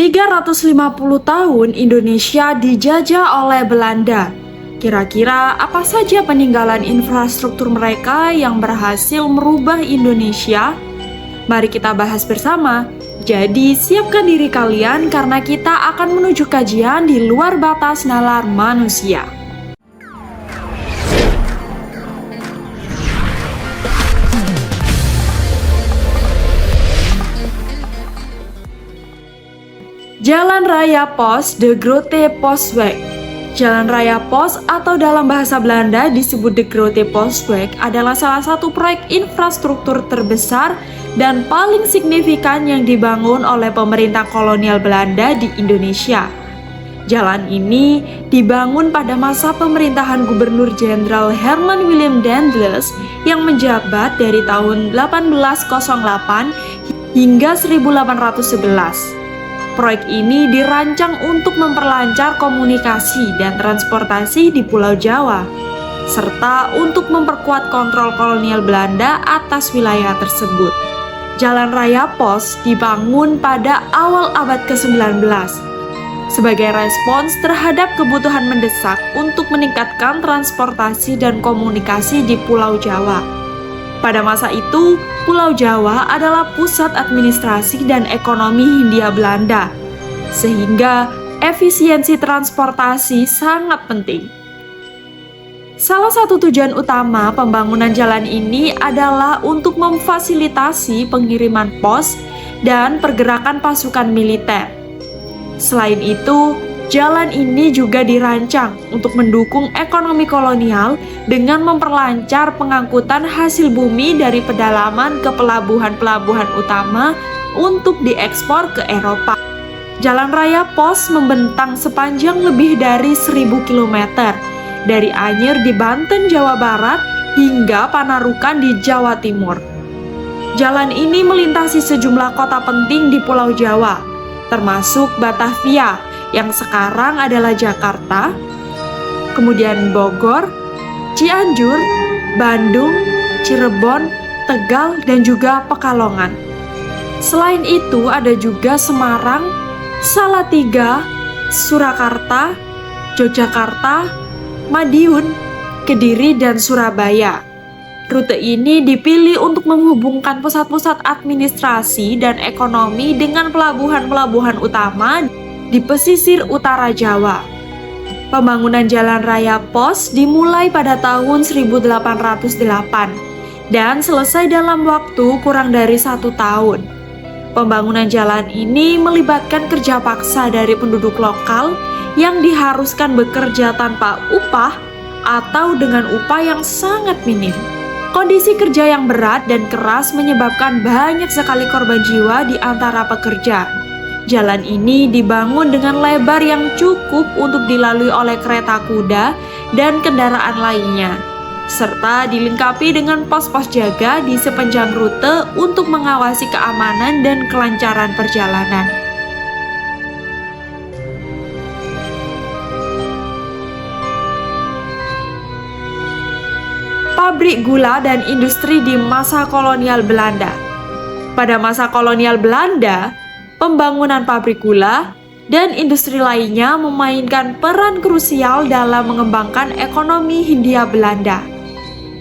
350 tahun Indonesia dijajah oleh Belanda. Kira-kira apa saja peninggalan infrastruktur mereka yang berhasil merubah Indonesia? Mari kita bahas bersama. Jadi siapkan diri kalian karena kita akan menuju kajian di luar batas nalar manusia. Jalan Raya Pos de Grote Postweg. Jalan Raya Pos atau dalam bahasa Belanda disebut de Grote Postweg adalah salah satu proyek infrastruktur terbesar dan paling signifikan yang dibangun oleh pemerintah kolonial Belanda di Indonesia. Jalan ini dibangun pada masa pemerintahan Gubernur Jenderal Herman Willem Daendels yang menjabat dari tahun 1808 hingga 1811. Proyek ini dirancang untuk memperlancar komunikasi dan transportasi di Pulau Jawa, serta untuk memperkuat kontrol kolonial Belanda atas wilayah tersebut. Jalan Raya Pos dibangun pada awal abad ke-19 sebagai respons terhadap kebutuhan mendesak untuk meningkatkan transportasi dan komunikasi di Pulau Jawa. Pada masa itu, Pulau Jawa adalah pusat administrasi dan ekonomi Hindia Belanda, sehingga efisiensi transportasi sangat penting. Salah satu tujuan utama pembangunan jalan ini adalah untuk memfasilitasi pengiriman pos dan pergerakan pasukan militer. Selain itu, jalan ini juga dirancang untuk mendukung ekonomi kolonial dengan memperlancar pengangkutan hasil bumi dari pedalaman ke pelabuhan-pelabuhan utama untuk diekspor ke Eropa. Jalan Raya Pos membentang sepanjang lebih dari 1000 km dari Anyer di Banten, Jawa Barat hingga Panarukan di Jawa Timur. Jalan ini melintasi sejumlah kota penting di Pulau Jawa, termasuk Batavia yang sekarang adalah Jakarta, kemudian Bogor, Cianjur, Bandung, Cirebon, Tegal, dan juga Pekalongan. Selain itu ada juga Semarang, Salatiga, Surakarta, Yogyakarta, Madiun, Kediri, dan Surabaya. Rute ini dipilih untuk menghubungkan pusat-pusat administrasi dan ekonomi dengan pelabuhan-pelabuhan utama di pesisir utara Jawa. Pembangunan Jalan Raya Pos dimulai pada tahun 1808 dan selesai dalam waktu kurang dari 1 tahun. Pembangunan jalan ini melibatkan kerja paksa dari penduduk lokal yang diharuskan bekerja tanpa upah atau dengan upah yang sangat minim. Kondisi kerja yang berat dan keras menyebabkan banyak sekali korban jiwa di antara pekerja. Jalan ini dibangun dengan lebar yang cukup untuk dilalui oleh kereta kuda dan kendaraan lainnya, serta dilengkapi dengan pos-pos jaga di sepanjang rute untuk mengawasi keamanan dan kelancaran perjalanan. Pabrik gula dan industri di masa kolonial Belanda. Pada masa kolonial Belanda, pembangunan pabrik gula dan industri lainnya memainkan peran krusial dalam mengembangkan ekonomi Hindia Belanda.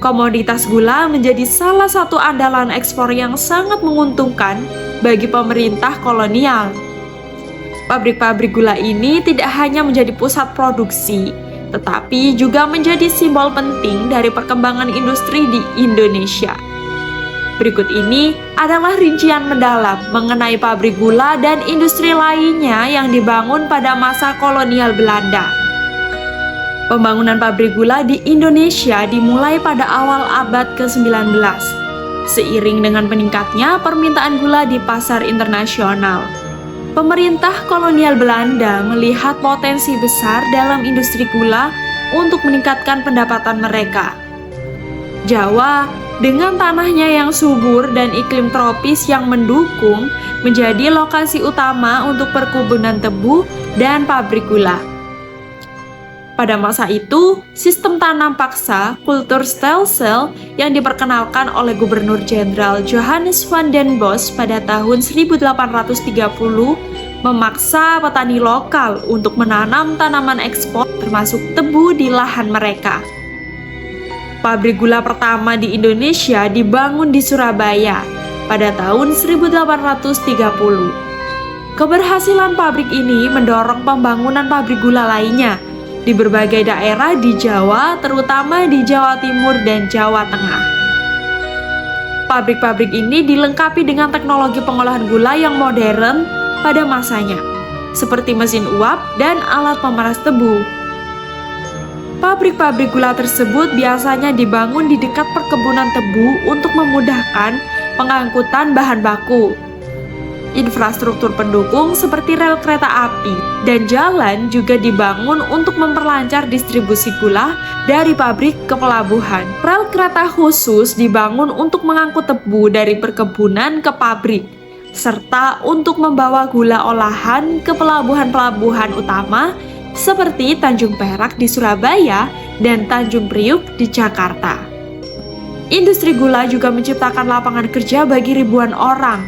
Komoditas gula menjadi salah satu andalan ekspor yang sangat menguntungkan bagi pemerintah kolonial. Pabrik-pabrik gula ini tidak hanya menjadi pusat produksi, tetapi juga menjadi simbol penting dari perkembangan industri di Indonesia. Berikut ini adalah rincian mendalam mengenai pabrik gula dan industri lainnya yang dibangun pada masa kolonial Belanda. Pembangunan pabrik gula di Indonesia dimulai pada awal abad ke-19, seiring dengan meningkatnya permintaan gula di pasar internasional. Pemerintah kolonial Belanda melihat potensi besar dalam industri gula untuk meningkatkan pendapatan mereka. Jawa dengan tanahnya yang subur dan iklim tropis yang mendukung menjadi lokasi utama untuk perkebunan tebu dan pabrik gula. Pada masa itu, sistem tanam paksa kultur stelsel yang diperkenalkan oleh Gubernur Jenderal Johannes van den Bos pada tahun 1830 memaksa petani lokal untuk menanam tanaman ekspor termasuk tebu di lahan mereka. Pabrik gula pertama di Indonesia dibangun di Surabaya pada tahun 1830. Keberhasilan pabrik ini mendorong pembangunan pabrik gula lainnya di berbagai daerah di Jawa, terutama di Jawa Timur dan Jawa Tengah. Pabrik-pabrik ini dilengkapi dengan teknologi pengolahan gula yang modern pada masanya, seperti mesin uap dan alat pemeras tebu. Pabrik-pabrik gula tersebut biasanya dibangun di dekat perkebunan tebu untuk memudahkan pengangkutan bahan baku. Infrastruktur pendukung seperti rel kereta api dan jalan juga dibangun untuk memperlancar distribusi gula dari pabrik ke pelabuhan. Rel kereta khusus dibangun untuk mengangkut tebu dari perkebunan ke pabrik, serta untuk membawa gula olahan ke pelabuhan-pelabuhan utama seperti Tanjung Perak di Surabaya dan Tanjung Priuk di Jakarta. Industri gula juga menciptakan lapangan kerja bagi ribuan orang,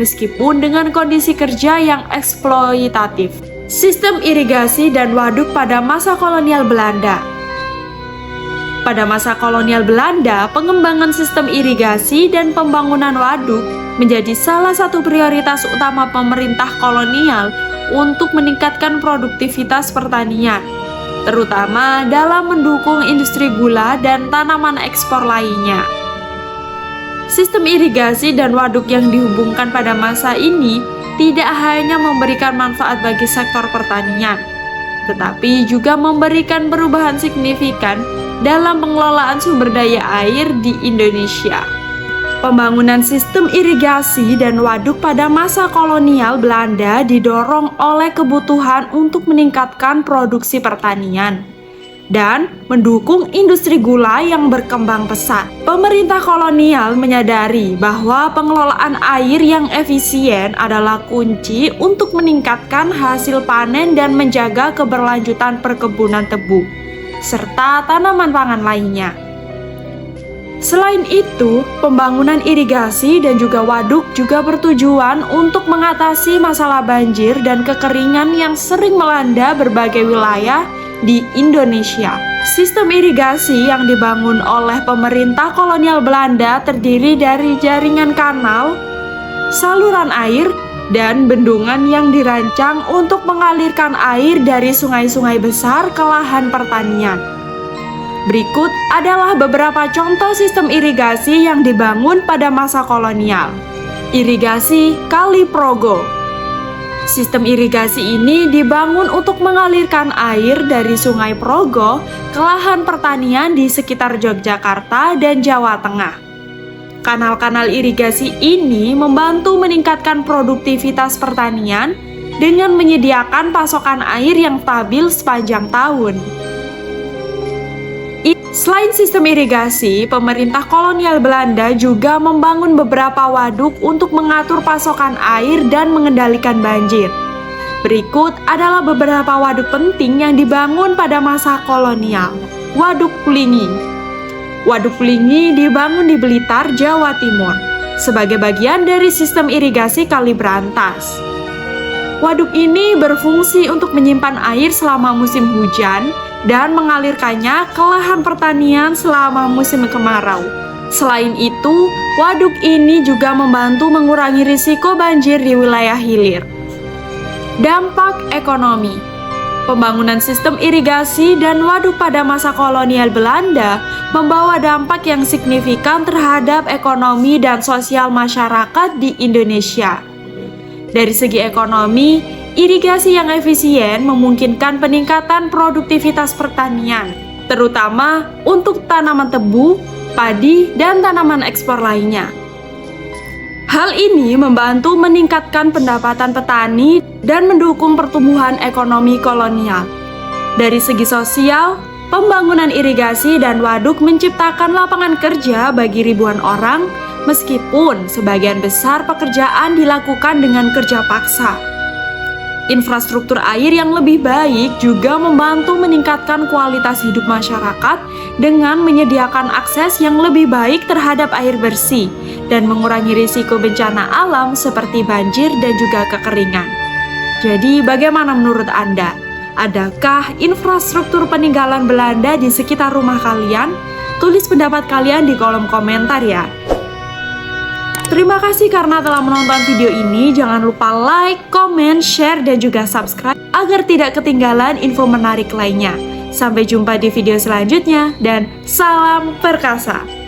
meskipun dengan kondisi kerja yang eksploitatif. Sistem irigasi dan waduk pada masa kolonial Belanda. Pada masa kolonial Belanda, pengembangan sistem irigasi dan pembangunan waduk menjadi salah satu prioritas utama pemerintah kolonial untuk meningkatkan produktivitas pertanian, terutama dalam mendukung industri gula dan tanaman ekspor lainnya. Sistem irigasi dan waduk yang dihubungkan pada masa ini tidak hanya memberikan manfaat bagi sektor pertanian, tetapi juga memberikan perubahan signifikan dalam pengelolaan sumber daya air di Indonesia. Pembangunan sistem irigasi dan waduk pada masa kolonial Belanda didorong oleh kebutuhan untuk meningkatkan produksi pertanian dan mendukung industri gula yang berkembang pesat. Pemerintah kolonial menyadari bahwa pengelolaan air yang efisien adalah kunci untuk meningkatkan hasil panen dan menjaga keberlanjutan perkebunan tebu serta tanaman pangan lainnya. Selain itu, pembangunan irigasi dan juga waduk juga bertujuan untuk mengatasi masalah banjir dan kekeringan yang sering melanda berbagai wilayah di Indonesia. Sistem irigasi yang dibangun oleh pemerintah kolonial Belanda terdiri dari jaringan kanal, saluran air, dan bendungan yang dirancang untuk mengalirkan air dari sungai-sungai besar ke lahan pertanian. Berikut adalah beberapa contoh sistem irigasi yang dibangun pada masa kolonial. Irigasi Kali Progo. Sistem irigasi ini dibangun untuk mengalirkan air dari Sungai Progo ke lahan pertanian di sekitar Yogyakarta dan Jawa Tengah. Kanal-kanal irigasi ini membantu meningkatkan produktivitas pertanian dengan menyediakan pasokan air yang stabil sepanjang tahun. Selain sistem irigasi, pemerintah kolonial Belanda juga membangun beberapa waduk untuk mengatur pasokan air dan mengendalikan banjir. Berikut adalah beberapa waduk penting yang dibangun pada masa kolonial. Waduk Kulingi. Waduk Kulingi dibangun di Blitar, Jawa Timur, sebagai bagian dari sistem irigasi Kali Brantas. Waduk ini berfungsi untuk menyimpan air selama musim hujan dan mengalirkannya ke lahan pertanian selama musim kemarau. Selain itu, waduk ini juga membantu mengurangi risiko banjir di wilayah hilir. Dampak ekonomi. Pembangunan sistem irigasi dan waduk pada masa kolonial Belanda membawa dampak yang signifikan terhadap ekonomi dan sosial masyarakat di Indonesia. Dari segi ekonomi, irigasi yang efisien memungkinkan peningkatan produktivitas pertanian, terutama untuk tanaman tebu, padi, dan tanaman ekspor lainnya. Hal ini membantu meningkatkan pendapatan petani dan mendukung pertumbuhan ekonomi kolonial. Dari segi sosial, pembangunan irigasi dan waduk menciptakan lapangan kerja bagi ribuan orang, meskipun sebagian besar pekerjaan dilakukan dengan kerja paksa. Infrastruktur air yang lebih baik juga membantu meningkatkan kualitas hidup masyarakat dengan menyediakan akses yang lebih baik terhadap air bersih dan mengurangi risiko bencana alam seperti banjir dan juga kekeringan. Jadi bagaimana menurut Anda? Adakah infrastruktur peninggalan Belanda di sekitar rumah kalian? Tulis pendapat kalian di kolom komentar ya. Terima kasih karena telah menonton video ini. Jangan lupa like, comment, share, dan juga subscribe agar tidak ketinggalan info menarik lainnya. Sampai jumpa di video selanjutnya dan salam perkasa.